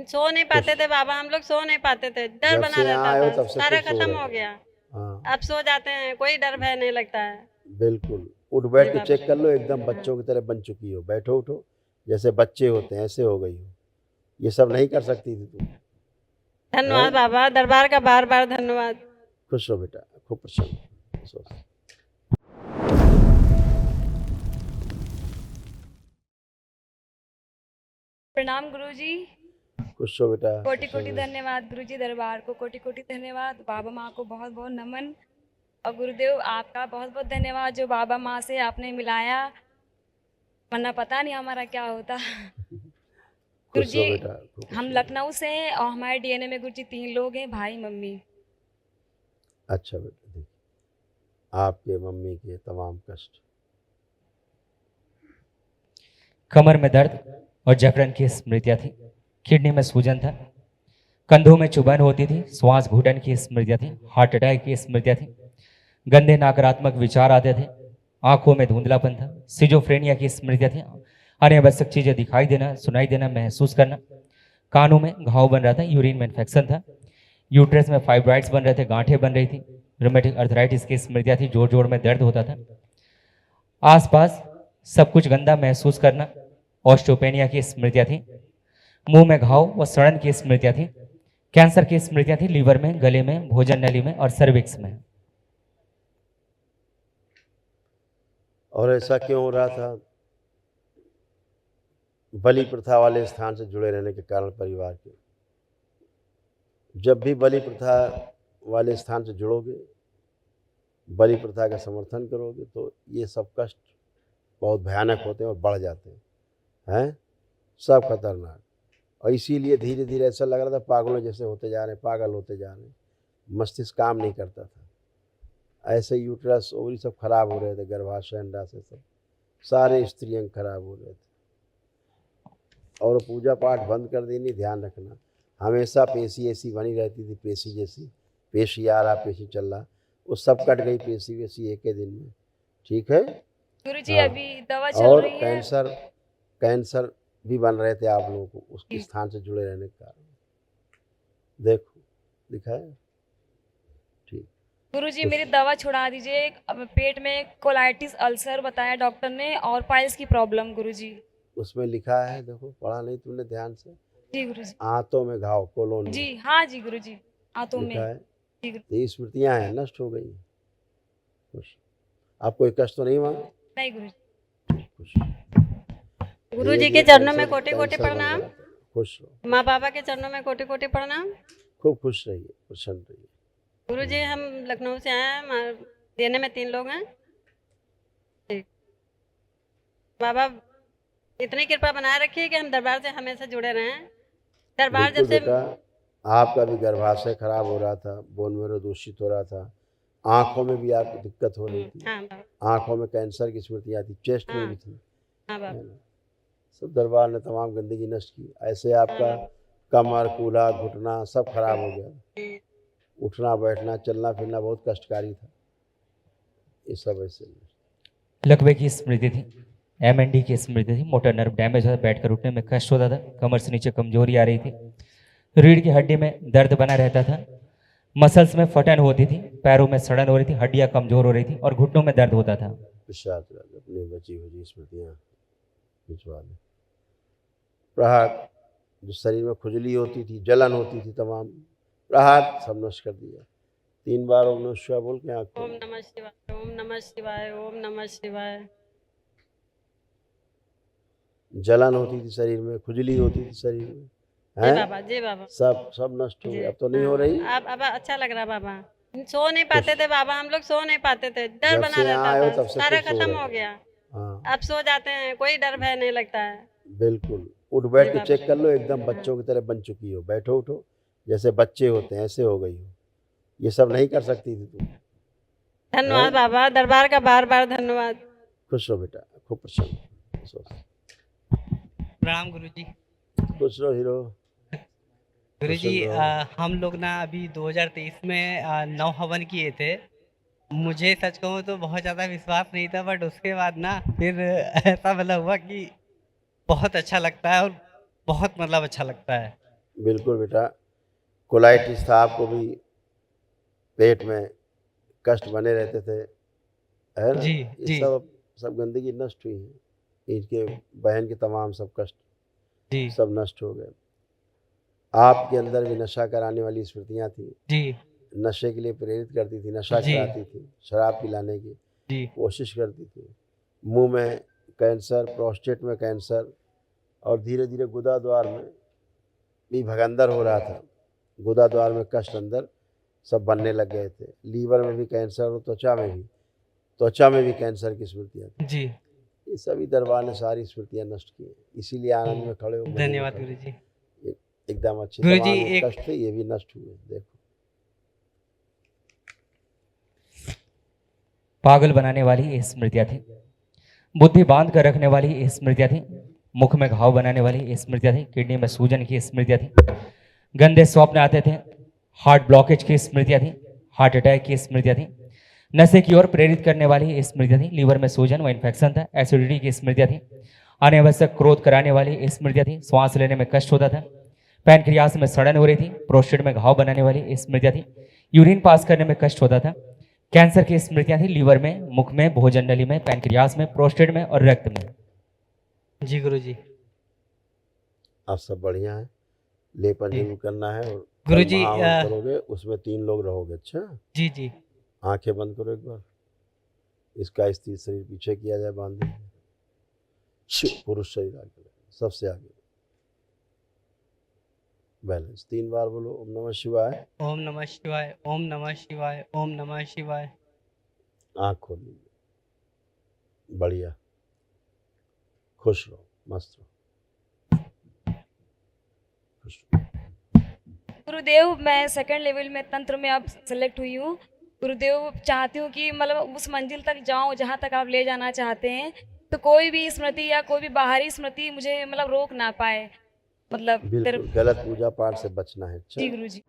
सो नहीं पाते थे बाबा, हम लोग सो नहीं पाते थे, डर जब बना से यहाँ आए हो रहता तब था, से सारा खुश हो खत्म रहे हो हो। गया। हाँ अब सो जाते हैं, कोई डर भय नहीं लगता है। बिल्कुल, उठ जी बैठ के बाबा। चेक कर लो, एकदम हाँ। बच्चों की तरह बन चुकी हो। बैठो उठो, जैसे बच्चे होते हैं ऐसे हो गई हो। ये सब नहीं कर सकती थी तुम। धन्यवाद हैं? बाबा, दरबार का बार बार धन्यवाद। खुश रहो बेटा, खूब प्रसन्न सो। प्रणाम गुरुजी। खुश रहो बेटा। कोटि खुश कोटि रहो। धन्यवाद गुरुजी, दरबार को कोटि कोटि धन्यवाद, बाबा माँ को बहुत बहुत नमन, और गुरुदेव आपका बहुत बहुत धन्यवाद जो बाबा माँ से आपने मिलाया, वरना पता नहीं हमारा क्या होता। खुश गुरुजी रहो बेटा, खूब खुश हम रहो। लखनऊ से हैं और हमारे डीएनए में गुरुजी 3 लोग हैं, भाई मम्मी। अच्छा बेटा, देखिए आपके मम्मी के तमाम कष्ट। कमर में दर्द और जकड़न की स्मृतियाँ थी, किडनी में सूजन था, कंधों में चुभन होती थी, श्वास घुटन की स्मृतियाँ थी, हार्ट अटैक की स्मृतियाँ थी, गंदे नकारात्मक विचार आते थे, आंखों में धुंधलापन था, सिजोफ्रेनिया की स्मृतियाँ थी, अनावश्यक चीजें दिखाई देना, सुनाई देना, महसूस करना, कानों में घाव बन रहा था, यूरिन में इन्फेक्शन था, यूट्रस में फाइब्राइड्स बन रहे थे, गांठें बन रही थी, रोमेटिक अर्थराइटिस की स्मृतियाँ थी, जोड़ जोड़ में दर्द होता था, आसपास सब कुछ गंदा महसूस करना, ऑस्टियोपेनिया की स्मृतियाँ थी, मुंह में घाव व सड़न की स्मृतियाँ थी, कैंसर की स्मृतियाँ थी, लीवर में, गले में, भोजन नली में और सर्विक्स में। और ऐसा क्यों हो रहा था? बलि प्रथा वाले स्थान से जुड़े रहने के कारण परिवार के। जब भी बलि प्रथा वाले स्थान से जुड़ोगे, बलि प्रथा का समर्थन करोगे, तो ये सब कष्ट बहुत भयानक होते हैं और बढ़ जाते हैं सब खतरनाक। और इसीलिए धीरे धीरे ऐसा लग रहा था पागलों जैसे होते जा रहे हैं, पागल होते जा रहे हैं, मस्तिष्क काम नहीं करता था। ऐसे यूट्रस ओवरी सब खराब हो रहे थे, गर्भाशय अंडाशय सब सारे स्त्रियाँ खराब हो रहे थे। और पूजा पाठ बंद कर देनी, ध्यान रखना। हमेशा पेशी ऐसी बनी रहती थी, पेशी जैसी, पेशी आ रहा पेशी चल रहा, वो सब कट गई पेशी वैसी एक ही दिन में। ठीक है। गुरुजी हाँ। अभी दवा चल और रही है। कैंसर भी बन रहे थे आप लोगों को उस स्थान से जुड़े रहने के कारण। देखो लिखा है। ठीक। गुरुजी मेरी दवा छुड़ा दीजिए, अब पेट में कोलाइटिस अल्सर बताया डॉक्टर ने और पाइल्स की प्रॉब्लम गुरुजी। उसमें लिखा है, देखो पढ़ा नहीं तुमने ध्यान से? जी गुरुजी। आंतों में घाव, कोलोन में जी हाँ जी गुरुजी, आंतों में। लिखा है। जी गुरुजी। तो ये स्मृतियाँ हैं, नष्ट हो गई। खुश। आप कोई कष्ट तो नहीं हुआ? नहीं गुरुजी। खुश। गुरु जी धीरे के धीरे चरणों में कैंसर कोटि कोटि कैंसर बन प्रणाम, गया था। खुश रहो, माँ बाबा के चरणों में कोटि कोटि प्रणाम। खूब खुश रहिए, प्रसन्न रहिए। गुरु जी हम लखनऊ से आए हैं, देने में 3 लोग हैं। ठीक। बाबा इतनी कृपा बनाए रखिए कि हम दरबार से हमेशा जुड़े रहें। दरबार बिल्कुल जब से बेटा, आपका भी गर्भाशय खराब हो रहा था, बोन मेरो दूषित हो रहा था, आंखों में भी आपको दिक्कत हो रही थी, हाँ बाबा। आंखों में कैंसर की स्मृतियाँ थी, चेस्ट में हाँ भी थी, हाँ है बाबा। ना? सब दरबार ने तमाम गंदगी नष्ट की। ऐसे हाँ आपका बाबा। कमर, कूल्हा, घुटना सब खराब हो गया। उठना बैठना चलना फिरना बहुत कष्टकारी था। ये सब ऐसे लकवे की स्मृति थी, एमएनडी की स्मृति थी, मोटर नर्व डैमेज होता, बैठकर उठने में कष्ट होता था, कमर से नीचे कमजोरी आ रही थी, रीढ़ की हड्डी में दर्द बना रहता था, मसल्स में फटन होती थी, पैरों में सड़न हो रही थी, हड्डियां कमजोर हो रही थी और घुटनों में दर्द होता था। विश्वास अपनी बची हुई स्मृतियाँ खिंचवा लें। प्रहार, जो शरीर में खुजली होती थी, जलन होती थी तमाम, प्रहार सब नष्ट कर दिया। 3 बार ओम नमः शिवाय बोल के आँख ओम नमः शिवाय, ओम नमः शिवाय, ओम नमः शिवाय। जलन होती थी शरीर में, खुजली होती थी शरीर में, जी हैं? बाबा, जी बाबा। सब नष्ट हो जी। गया। अब तो नहीं हो रही। अब अच्छा लग रहा बाबा। सो नहीं पाते थे बाबा, हम लोग सो नहीं पाते थे, डर जब बना से यहाँ रहता आए हो था, तब से सारा खुश हो खत्म रहे हो हो। गया। हाँ अब सो जाते हैं, कोई डर भय नहीं लगता है। बिल्कुल, उठ बैठ जी के बाबा। चेक कर लो, एकदम बच्चों की तरह बन चुकी हो। बैठो उठो, जैसे बच्चे होते हैं ऐसे हो गई हो। ये सब नहीं कर सकती थी तुम। धन्यवाद बाबा, दरबार का बार बार धन्यवाद। खुश रहो बेटा, खूब प्रसन्न सो। प्रणाम गुरुजी। खुश रहो हीरो। गुरुजी प्रसन्न रहो। हम लोग ना अभी 2023 में नौ हवन किए थे। मुझे सच कहूँ तो बहुत ज़्यादा विश्वास नहीं था, बट उसके बाद ना फिर ऐसा मतलब हुआ कि बहुत अच्छा लगता है और बहुत मतलब अच्छा लगता है। बिल्कुल बेटा, कोलाइटिस था आपको भी, पेट में कष्ट बने रहते थे, है ना? जी, ये जी। सब गंदगी नष्ट हुई है। इनके बहन के तमाम सब कष्ट जी, सब नष्ट हो गए। आपके अंदर भी नशा कराने वाली स्मृतियाँ थी, जी, नशे के लिए प्रेरित करती थी, नशा जी। कराती थी, शराब पिलाने की जी, कोशिश करती थी। मुँह में कैंसर, प्रोस्टेट में कैंसर और धीरे-धीरे गुदा द्वार में भी भगंदर हो रहा था। गुदा द्वार में कष्ट अंदर सब बनने लग गए थे। लीवर में भी कैंसर और त्वचा में भी कैंसर की स्मृतियाँ थी। जी। ये सभी दरबार ने सारी स्मृतियाँ नष्ट की हैं। इसीलिए आनंद में खड़े हो, मजे में धन्यवाद खड़े हो। गुरुजी। एकदम अच्छे गुरुजी, तमाम एक कष्ट थे, ये भी नष्ट हुए। देखो पागल बनाने वाली ये स्मृतियाँ थी, बुद्धि बांध कर रखने वाली ये स्मृतियाँ थी, मुख में घाव बनाने वाली ये स्मृतियाँ थी, किडनी में सूजन की स्मृतियाँ थी, गंदे स्वप्न आते थे, हार्ट ब्लॉकेज की स्मृतियाँ थी, हार्ट अटैक की स्मृतियाँ थी, नशे की ओर प्रेरित करने वाली ये स्मृतियाँ थी, लीवर में सूजन व इन्फेक्शन था, एसिडिटी की स्मृतियाँ थी, अनावश्यक क्रोध कराने वाली ये स्मृतियाँ थी, श्वास लेने में कष्ट होता था, पैनक्रियास में सड़न हो रही थी, प्रोस्टेट में घाव बनाने वाली ये स्मृतियाँ थी, यूरिन पास करने में कष्ट होता था, कैंसर की स्मृतियाँ थी, लीवर में, मुख में, भोजन नली में, पैनक्रियास में, प्रोस्टेट में और रक्त में। जी गुरुजी। आप सब बढ़िया है। लेपन जी। जरूर करना है और कल गुरुजी, महावन करोगे, उसमें 3 लोग रहोगे। अच्छा, जी, जी। आंखें बंद करो एक बार। इसका स्त्री शरीर पीछे किया जाए, बांध दीजिए। पुरुष शरीर आगे, सबसे आगे बैलेंस। 3 बार बोलो ओम नमः शिवाय। ओम नमः शिवाय, ओम नमः शिवाय, ओम नमः शिवाय। आँख खोल लीजिए। बढ़िया, खुश रहो, मस्त रहो, खुश रहो। गुरुदेव, मैं सेकंड लेवल में तंत्र में अब सेलेक्ट हुई हूँ। गुरुदेव, चाहती हूँ कि मतलब उस मंजिल तक जाऊँ जहाँ तक आप ले जाना चाहते हैं, तो कोई भी स्मृति या कोई भी बाहरी स्मृति मुझे मतलब रोक ना पाए। मतलब बिल्कुल गलत पूजा पाठ से बचना है। अच्छा, जी गुरुजी।